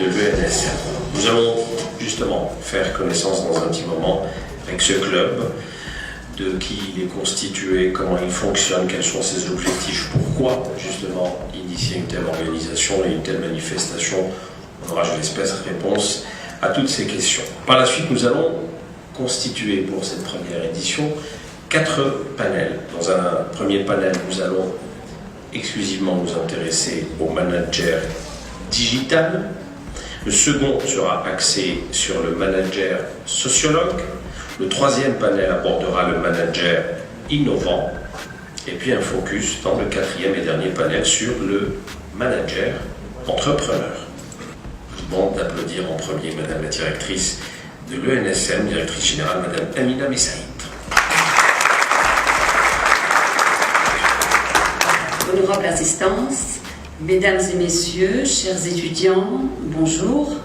de l'ENSM. Nous allons justement faire connaissance dans un petit moment avec ce club, de qui il est constitué, comment il fonctionne, quels sont ses objectifs, pourquoi justement initier une telle organisation et une telle manifestation. On aura, je l'espère, réponse à toutes ces questions. Par la suite, nous allons constituer pour cette première édition 4 panels. Dans un premier panel, nous allons exclusivement nous intéresser au manager digital. Le second sera axé sur le manager sociologue. Le troisième panel abordera le manager innovant. Et puis un focus dans le quatrième et dernier panel sur le manager entrepreneur. Je vous demande d'applaudir en premier Madame la directrice de l'ENSM, directrice générale, Madame Amina Messaïd. Honorable assistance, mesdames et messieurs, chers étudiants, bonjour.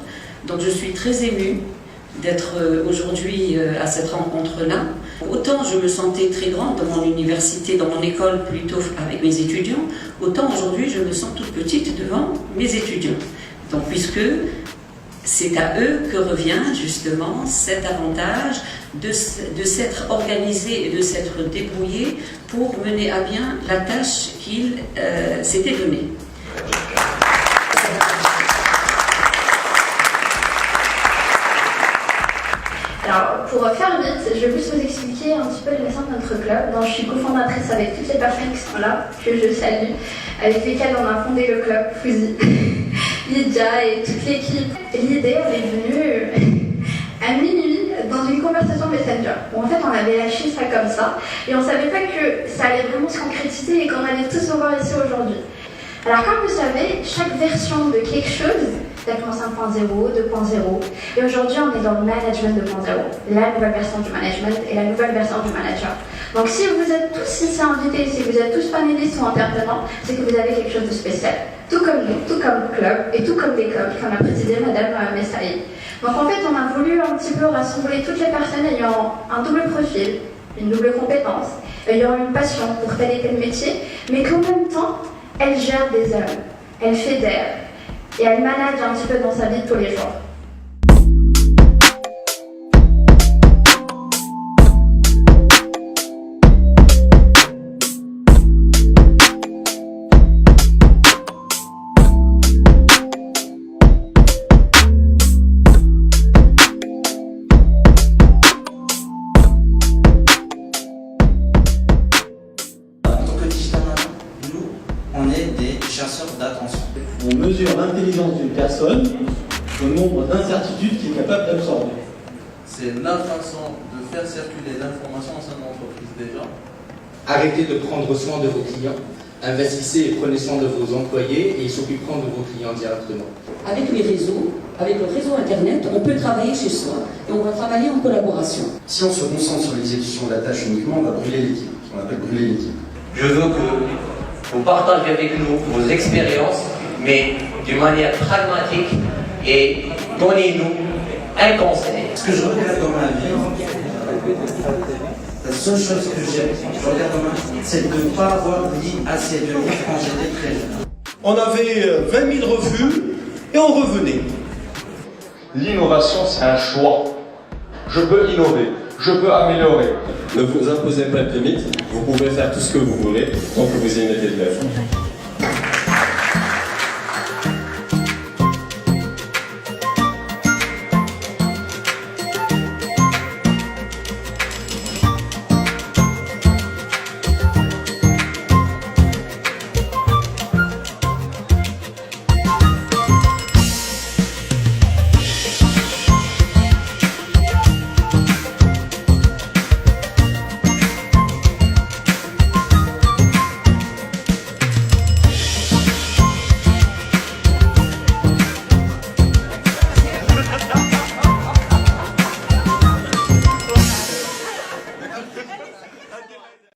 Donc je suis très émue d'être aujourd'hui à cette rencontre-là. Autant je me sentais très grande dans mon université, dans mon école plutôt avec mes étudiants, autant aujourd'hui je me sens toute petite devant mes étudiants. Donc puisque c'est à eux que revient justement cet avantage de s'être organisé et de s'être débrouillé pour mener à bien la tâche qu'ils s'étaient donnée. Alors, pour faire vite, je vais juste vous expliquer un petit peu le dessin de notre club. Donc, je suis cofondatrice avec toutes les personnes qui sont là, que je salue, avec lesquelles on a fondé le club Fouzi, Lydia et toute l'équipe. L'idée, elle est venue à minuit dans une conversation Messenger, où en fait on avait lâché ça comme ça, et on savait pas que ça allait vraiment se concrétiser et qu'on allait tous se voir ici aujourd'hui. Alors comme vous savez, chaque version de quelque chose, ça commence 1.0, 2.0, et aujourd'hui on est dans le management 2.0, la nouvelle version du management et la nouvelle version du manager. Donc si vous êtes tous ici invités, si vous êtes tous panélistes ou intervenants, c'est que vous avez quelque chose de spécial. Tout comme nous, tout comme le club, et tout comme l'école, comme a précisé Madame Messaïd. Donc en fait on a voulu un petit peu rassembler toutes les personnes ayant un double profil, une double compétence, ayant une passion pour tel et tel métier, mais qu'en même temps, elle gère des hommes, elle fédère et elle manage un petit peu dans sa vie de tous les jours. On mesure l'intelligence d'une personne, le nombre d'incertitudes qu'il est capable d'absorber. C'est la façon de faire circuler l'information au sein de l'entreprise déjà. Arrêtez de prendre soin de vos clients, investissez et prenez soin de vos employés et ils s'occuperont de vos clients directement. Avec les réseaux, avec le réseau internet, on peut travailler chez soi et on va travailler en collaboration. Si on se concentre sur l'exécution de la tâche uniquement, on va brûler l'équipe, ce qu'on appelle brûler l'équipe. Je veux que vous partagez avec nous vos expériences, mais d'une manière pragmatique, et donnez-nous un conseil. Ce que je regarde dans ma vie, la seule chose que j'aime, je regarde dans ma vie, c'est de ne pas avoir dit assez de livres quand j'étais très jeune. On avait 20 000 refus et on revenait. L'innovation, c'est un choix. Je peux innover, je peux améliorer. Ne vous imposez pas de limite, vous pouvez faire tout ce que vous voulez tant que vous y mettez de l'œuvre.